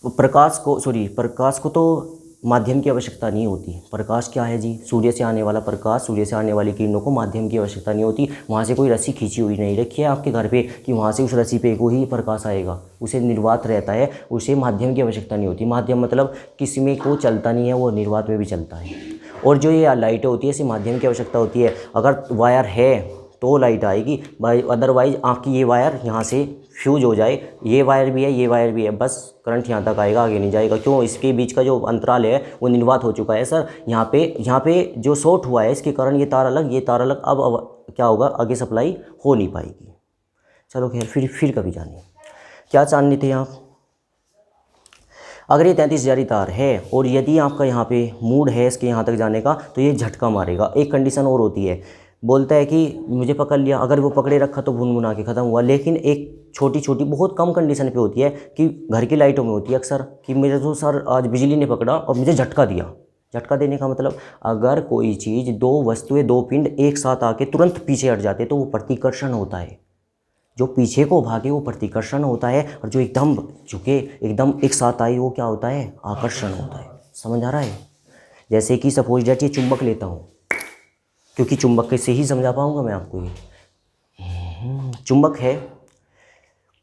प्रकाश को तो माध्यम की आवश्यकता नहीं होती। प्रकाश क्या है जी? सूर्य से आने वाला प्रकाश, सूर्य से आने वाली किरणों को माध्यम की आवश्यकता नहीं होती। वहाँ से कोई रस्सी खींची हुई नहीं रखी है आपके घर पे कि वहाँ से उस रस्सी पे को ही प्रकाश आएगा, उसे निर्वात रहता है, उसे माध्यम की आवश्यकता नहीं होती। माध्यम मतलब किसी में को चलता नहीं है, वो निर्वात में भी चलता है। और जो ये लाइटें होती है इसे माध्यम की आवश्यकता होती है। अगर वायर है तो लाइट आएगी, अदरवाइज आपकी ये वायर यहाँ से फ्यूज हो जाए, ये वायर भी है, ये वायर भी है, बस करंट यहाँ तक आएगा, आगे नहीं जाएगा। क्यों? इसके बीच का जो अंतराल है वो निर्वात हो चुका है सर। यहाँ पे जो शॉर्ट हुआ है इसके कारण ये तार अलग, ये तार अलग, अब क्या होगा? आगे सप्लाई हो नहीं पाएगी। चलो खैर, फिर कभी जानिए क्या जानने थे आप। अगर ये 33,000 तार है और यदि आपका यहाँ पे मूड है इसके यहाँ तक जाने का, तो ये झटका मारेगा। एक कंडीशन और होती है, बोलता है कि मुझे पकड़ लिया, अगर वो पकड़े रखा तो भुनभुना के ख़त्म हुआ। लेकिन एक छोटी छोटी बहुत कम कंडीशन पे होती है कि घर की लाइटों में होती है अक्सर, कि मेरे तो सर आज बिजली ने पकड़ा और मुझे झटका दिया। झटका देने का मतलब, अगर कोई चीज़, दो वस्तुएं, दो पिंड एक साथ आके तुरंत पीछे हट जाते तो वो प्रतिकर्षण होता है। जो पीछे को भागे वो प्रतिकर्षण होता है, और जो एकदम झुके, एकदम एक साथ आई, वो क्या होता है? आकर्षण होता है। समझ आ रहा है? जैसे कि सपोज डेट ये चुंबक लेता हूँ, क्योंकि चुंबक से ही समझा पाऊंगा मैं आपको। ये चुंबक है,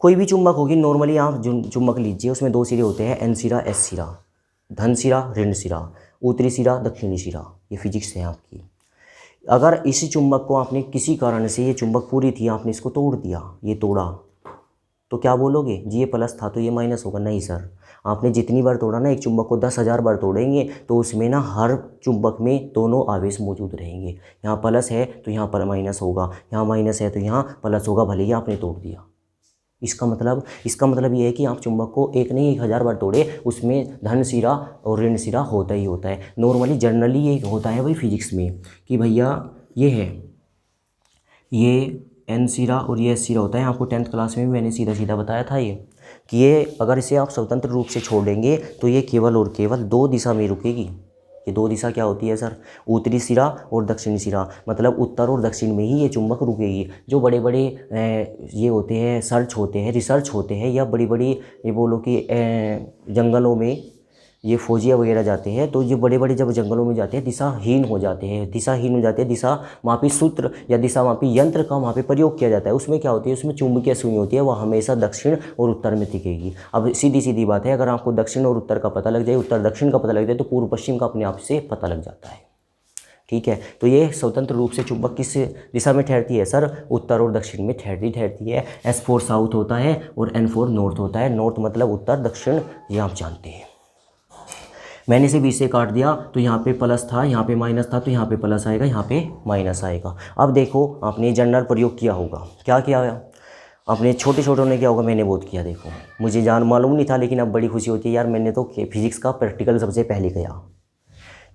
कोई भी चुंबक होगी, नॉर्मली आप चुंबक लीजिए, उसमें दो सिरे होते हैं, एन सिरा, एस सिरा, धन सिरा, ऋण सिरा, उत्तरी सिरा, दक्षिणी सिरा। ये फिजिक्स है आपकी। अगर इसी चुंबक को आपने किसी कारण से, ये चुंबक पूरी थी, आपने इसको तोड़ दिया, ये तोड़ा, तो क्या बोलोगे जी? ये प्लस था तो ये माइनस होगा। नहीं सर, आपने जितनी बार तोड़ा ना, एक चुंबक को 10,000 बार तोड़ेंगे तो उसमें ना हर चुंबक में दोनों आवेश मौजूद रहेंगे। यहाँ प्लस है तो यहाँ पर माइनस होगा, यहाँ माइनस है तो यहाँ प्लस होगा, भले ही आपने तोड़ दिया। इसका मतलब ये है कि आप चुंबक को एक नहीं 1,000 बार तोड़े, उसमें धन सिरा और ऋण सिरा होता ही होता है। नॉर्मली जनरली ये होता है भाई फिजिक्स में कि भैया ये है, ये एन सिरा और ये एस सिरा होता है। आपको 10th क्लास में भी मैंने सीधा सीधा बताया था ये, कि ये अगर इसे आप स्वतंत्र रूप से छोड़ेंगे तो ये केवल और केवल दो दिशा में रुकेगी। ये दो दिशा क्या होती है सर? उत्तरी सिरा और दक्षिणी सिरा, मतलब उत्तर और दक्षिण में ही ये चुंबक रुकेगी। जो बड़े बड़े ये होते हैं, रिसर्च होते हैं, या बड़ी बड़ी ये बोलो कि जंगलों में ये फौजिया वगैरह जाते हैं तो ये बड़े बड़े जब जंगलों में जाते हैं दिशाहीन हो जाते हैं, दिशा मापी सूत्र या दिशा मापी यंत्र का वहाँ पे प्रयोग किया जाता है। उसमें क्या होती है, उसमें चुंबकीय सुई होती है, वह हमेशा दक्षिण और उत्तर में टिकेगी। अब सीधी सीधी बात है, अगर आपको दक्षिण और उत्तर का पता लग जाए, उत्तर दक्षिण का पता लग जाए, तो पूर्व पश्चिम का अपने आप से पता लग जाता है। ठीक है, तो ये स्वतंत्र रूप से चुंबक किस दिशा में ठहरती है सर, उत्तर और दक्षिण में ठहरती है। S4 साउथ होता है और N4 नॉर्थ होता है। नॉर्थ मतलब उत्तर, दक्षिण ये आप जानते हैं। मैंने से 20 से काट दिया तो यहाँ पे प्लस था, यहाँ पे माइनस था, तो यहाँ पे प्लस आएगा, यहाँ पे माइनस आएगा। अब देखो आपने जनरल प्रयोग किया होगा, क्या किया आपने, छोटे छोटों ने क्या होगा, मैंने बहुत किया। देखो मुझे मालूम नहीं था, लेकिन अब बड़ी खुशी होती है यार, मैंने तो फिजिक्स का प्रैक्टिकल सबसे पहले किया।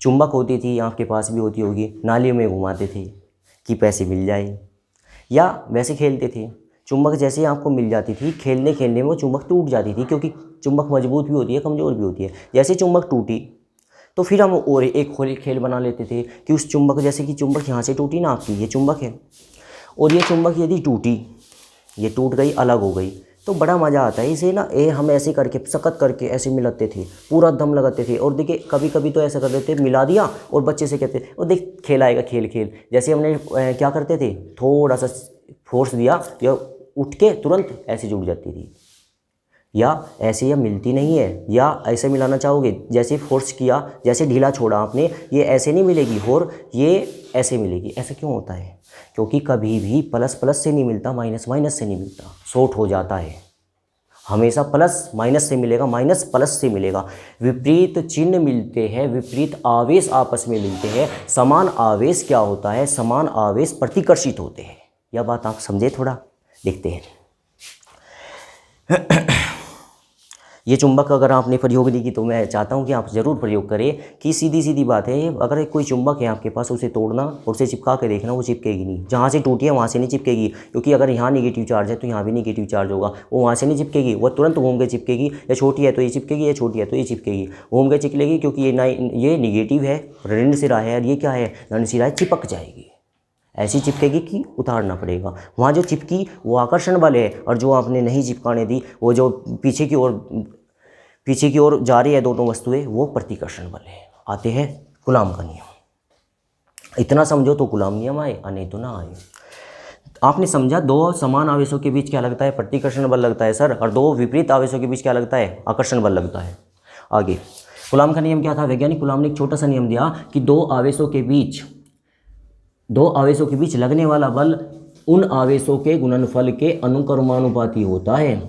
चुंबक होती थी, आपके पास भी होती होगी, नालियों में घुमाते थे कि पैसे मिल जाए, या वैसे खेलते थे। चुंबक जैसे आपको मिल जाती थी, खेलने खेलने में वो चुंबक टूट जाती थी, क्योंकि चुंबक मजबूत भी होती है, कमज़ोर भी होती है। जैसे चुंबक टूटी तो फिर हम और एक खेल बना लेते थे कि उस चुंबक, जैसे कि चुंबक यहाँ से टूटी ना आपकी, ये चुंबक है, और ये चुंबक यदि टूटी, ये टूट गई, अलग हो गई, तो बड़ा मज़ा आता है इसे ना, हम ऐसे करके सख्त करके ऐसे मिलाते थे, पूरा दम लगाते थे। और देखिए कभी कभी तो ऐसा करते थे, मिला दिया और बच्चे से कहते और देख खेल आएगा, खेल जैसे हमने क्या करते थे, थोड़ा सा फोर्स दिया या उठ के तुरंत ऐसे जुड़ जाती थी, या ऐसे या मिलती नहीं है, या ऐसे मिलाना चाहोगे, जैसे फोर्स किया, जैसे ढीला छोड़ा आपने, ये ऐसे नहीं मिलेगी और ये ऐसे मिलेगी। ऐसा क्यों होता है, क्योंकि कभी भी प्लस प्लस से नहीं मिलता, माइनस माइनस से नहीं मिलता, शॉर्ट हो जाता है। हमेशा प्लस माइनस से मिलेगा, माइनस प्लस से मिलेगा। विपरीत चिन्ह मिलते हैं, विपरीत आवेश आपस में मिलते हैं। समान आवेश क्या होता है, समान आवेश प्रतिकर्षित होते हैं। यह बात आप समझे, थोड़ा देखते हैं। ये चुंबक अगर आपने प्रयोग नहीं की तो मैं चाहता हूँ कि आप ज़रूर प्रयोग करें, कि सीधी सीधी बात है, अगर कोई चुंबक है आपके पास, उसे तोड़ना और उसे चिपका के देखना, वो चिपकेगी नहीं। जहाँ से टूटी है वहाँ से नहीं चिपकेगी, क्योंकि अगर यहाँ निगेटिव चार्ज है तो यहाँ भी निगेटिव चार्ज होगा, वो वहाँ से नहीं चिपकेगी, वो तुरंत घूम के चिपकेगी। या छोटी है तो ये चिपकेगी, या छोटी है तो ये चिपकेगी, घूम के चिपकेगी, क्योंकि ये निगेटिव है, ऋण सिरा है, और ये क्या है, धन सिरा है, चिपक जाएगी। ऐसी चिपकेगी कि उतारना पड़ेगा। वहाँ जो चिपकी वो आकर्षण बल है, और जो आपने नहीं चिपकाने दी, वो जो पीछे की ओर जा रही है दोनों वस्तुएं, वो प्रतिकर्षण बल है। आते हैं कूलॉम का नियम। इतना समझो तो कूलॉम नियम आए, नहीं तो ना आए। आपने समझा, दो समान आवेशों के बीच क्या लगता है, प्रतिकर्षण बल लगता है सर, और दो विपरीत आवेशों के बीच क्या लगता है, आकर्षण बल लगता है। आगे कूलॉम का नियम क्या था, वैज्ञानिक कूलॉम ने एक छोटा सा नियम दिया कि दो आवेशों के बीच लगने वाला बल उन आवेशों के गुणनफल के अनुक्रमानुपाती होता है,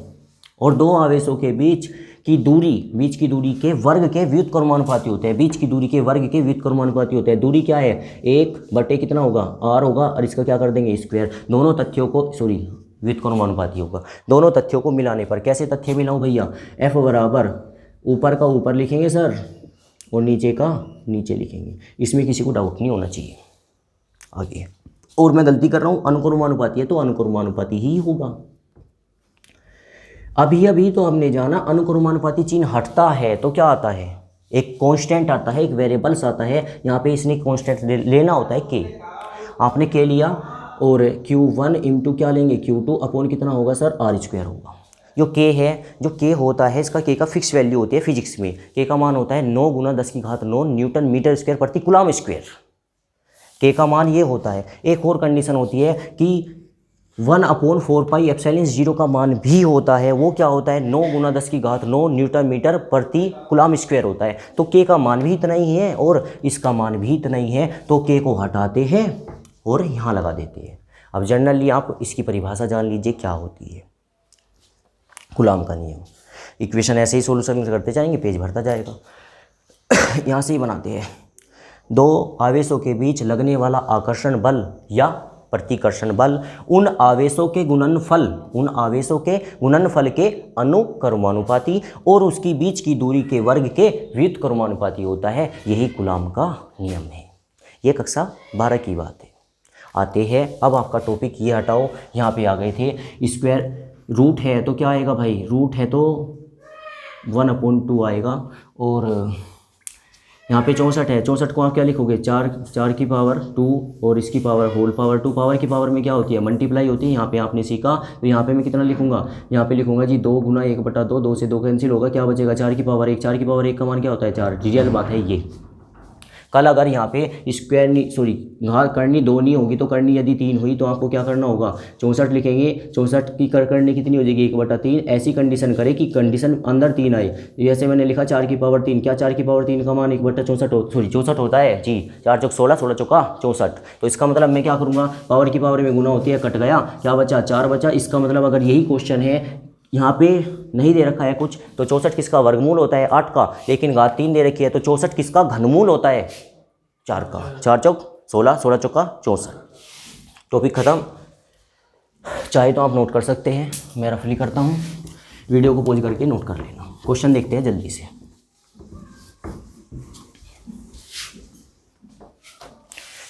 और दो आवेशों के बीच की दूरी के वर्ग के व्युत्क्रमानुपाती होते हैं। बीच की दूरी के वर्ग के व्युत्क्रमानुपाती होते हैं। दूरी क्या है, 1/, कितना होगा, r होगा, और इसका क्या कर देंगे, स्क्वायर। दोनों तथ्यों को व्युत्क्रमानुपाती होगा। दोनों तथ्यों को मिलाने पर, कैसे तथ्य मिलाऊं भैया, f बराबर ऊपर का ऊपर लिखेंगे सर, और नीचे का नीचे लिखेंगे। इसमें किसी को डाउट नहीं होना चाहिए। आगे, और मैं गलती कर रहा हूँ, अनुक्रमानुपाती है तो अनुक्रमानुपाती ही होगा। अभी तो हमने जाना अनुक्रमानुपाती चिन्ह हटता है तो क्या आता है, एक कांस्टेंट आता है, एक वेरिएबल्स आता है। यहाँ पे इसने कांस्टेंट लेना होता है k, आपने k लिया, और Q1 इंटू क्या लेंगे, Q2 अपॉन कितना होगा सर, r² होगा। जो k है, जो k होता है, इसका k का फिक्स वैल्यू होती है फिजिक्स में। k का मान होता है 9 × 10⁹ न्यूटन मीटर स्क्वायर प्रति कूलॉम स्क्वायर। k का मान ये होता है। एक और कंडीशन होती है कि 1/4πε0 का मान भी होता है। वो क्या होता है, 9 × 10⁹ न्यूटन मीटर प्रति कूलॉम स्क्वायर होता है। तो k का मान भी इतना ही है और इसका मान भी इतना ही है, तो k को हटाते हैं और यहाँ लगा देते हैं। अब जनरली आप इसकी परिभाषा जान लीजिए क्या होती है, कूलॉम का नियम। इक्वेशन ऐसे ही सोल्यूशन करते जाएंगे, पेज भरता जाएगा। यहाँ से ही बनाते हैं, दो आवेशों के बीच लगने वाला आकर्षण बल या प्रतिकर्षण बल उन आवेशों के गुणनफल के अनुक्रमानुपाती और उसकी बीच की दूरी के वर्ग के व्युत्क्रमानुपाती होता है। यही कूलॉम का नियम है। ये कक्षा 12 की बात है। आते हैं, अब आपका टॉपिक ये हटाओ, यहाँ पे आ गए थे। स्क्वायर रूट है तो क्या आएगा भाई, रूट है तो 1/2 आएगा, और यहाँ पे 64 है, 64 को आप क्या लिखोगे, 4 की पावर 2 और इसकी पावर होल पावर 2। पावर की पावर में क्या होती है, मल्टीप्लाई होती है। यहाँ पे आपने सीखा, तो यहाँ पे मैं कितना लिखूंगा, यहाँ पे लिखूंगा जी 2 गुना 1/2, 2 से 2 कैंसिल होगा, क्या बचेगा 4 की पावर 1। 4 की पावर 1 का मान क्या होता है 4। रियल बात है ये। कल अगर यहाँ पे स्क्वायर घात करनी 2 नहीं होगी तो करनी यदि 3 हुई तो आपको क्या करना होगा, 64 लिखेंगे। 64 की करनी कितनी हो जाएगी 1/3। ऐसी कंडीशन करे कि कंडीशन अंदर 3 आए। जैसे मैंने लिखा 4 की पावर 3, क्या 4 की पावर 3 का मान 1/64 होता है जी। 4 चौक 16, 16 चौका 64। तो इसका मतलब मैं क्या करूँगा, पावर की पावर में गुना होती है, कट गया, क्या बचा 4 बचा। इसका मतलब अगर यही क्वेश्चन है, यहाँ पे नहीं दे रखा है कुछ, तो 64 किसका वर्गमूल होता है 8 का, लेकिन घात 3 दे रखी है तो 64 किसका घनमूल होता है 4 का। 4 चौक 16, 16 चौका 64। टॉपिक खत्म। चाहे तो आप नोट कर सकते हैं, मैं रफली करता हूँ, वीडियो को पॉज करके नोट कर लेना। क्वेश्चन देखते हैं जल्दी से।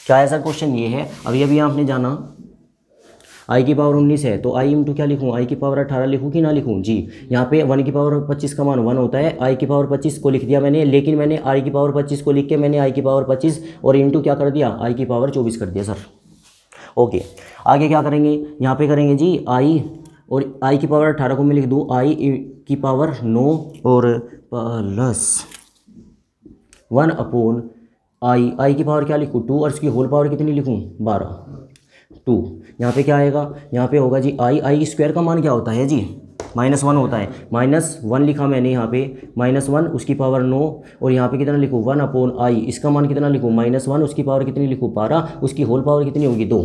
क्या है सर, क्वेश्चन ये है, अभी आपने जाना आई की पावर 19 है तो आई इंटू क्या लिखूँ, आई की पावर 18 लिखूँ कि ना लिखूँ जी। यहाँ पे 1 की पावर 25 का मान 1 होता है, आई की पावर 25 को लिख दिया मैंने, लेकिन मैंने आई की पावर 25 को लिख के मैंने आई की पावर 25 और इंटू क्या कर दिया, आई की पावर 24 कर दिया सर। ओके, आगे क्या करेंगे, यहाँ पे करेंगे जी आई, और आई की पावर 18 को मैं लिख दूँ आई की पावर 9 और प्लस 1 / आई की पावर क्या लिखूँ 2 और इसकी होल पावर कितनी लिखूँ 12। 2 यहाँ पे क्या आएगा, यहाँ पे होगा जी आई स्क्वायर का मान क्या होता है जी -1 होता है। -1 लिखा मैंने यहाँ पे, -1 उसकी पावर 9 और यहाँ पे कितना लिखूँ 1/i, इसका मान कितना लिखूँ -1 उसकी पावर कितनी लिखूँ 12, उसकी होल पावर कितनी होगी 2।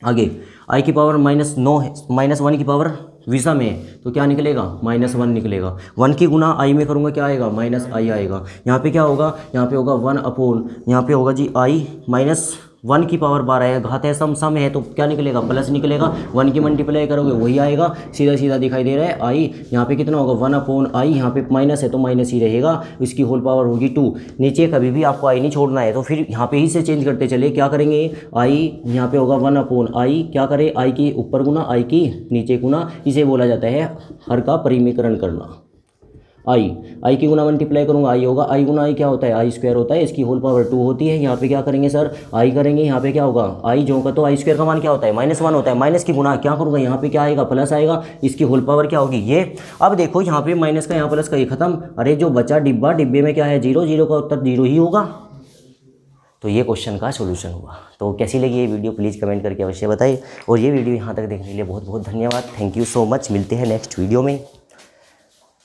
आगे आई की पावर -9 है, -1 की पावर विषम में है तो क्या निकलेगा -1 निकलेगा। 1 की गुना आई में करूँगा क्या आएगा -i आएगा। यहाँ पे क्या होगा, यहाँ पे होगा 1/, यहाँ पे होगा जी i -1 की पावर 12 है, घात है सम है तो क्या निकलेगा प्लस निकलेगा। 1 की मल्टीप्लाई करोगे वही आएगा, सीधा सीधा दिखाई दे रहा है आई। यहाँ पे कितना होगा 1/i, यहाँ पे माइनस है तो माइनस ही रहेगा, इसकी होल पावर होगी 2। नीचे कभी भी आपको आई नहीं छोड़ना है तो फिर यहाँ पे ही से चेंज करते चले, क्या करेंगे आई यहाँ पे होगा 1/i, क्या करे आई की ऊपर गुना आई की नीचे गुना, इसे बोला जाता है हर का परिमीकरण करना। आई की गुना मल्टीप्लाई करूंगा आई होगा, आई गुना आई क्या होता है आई स्क्वायर होता है, इसकी होल पावर 2 होती है। यहाँ पे क्या करेंगे सर आई करेंगे, यहाँ पे क्या होगा आई जो का तो आई स्क्वायर का मान क्या होता है -1 होता है, माइनस की गुना क्या करूँगा यहाँ पे क्या आएगा प्लस आएगा, इसकी होल पावर क्या होगी ये। अब देखो यहाँ पे माइनस का यहाँ प्लस का ये खत्म, अरे जो बचा डिब्बा, डिब्बे में क्या है 0, 0 का उत्तर 0 ही होगा। तो ये क्वेश्चन का सोल्यूशन हुआ। तो कैसी लगी ये वीडियो प्लीज़ कमेंट करके अवश्य बताइए, और ये वीडियो यहाँ तक देखने के लिए बहुत बहुत धन्यवाद। थैंक यू सो मच, मिलते हैं नेक्स्ट वीडियो में।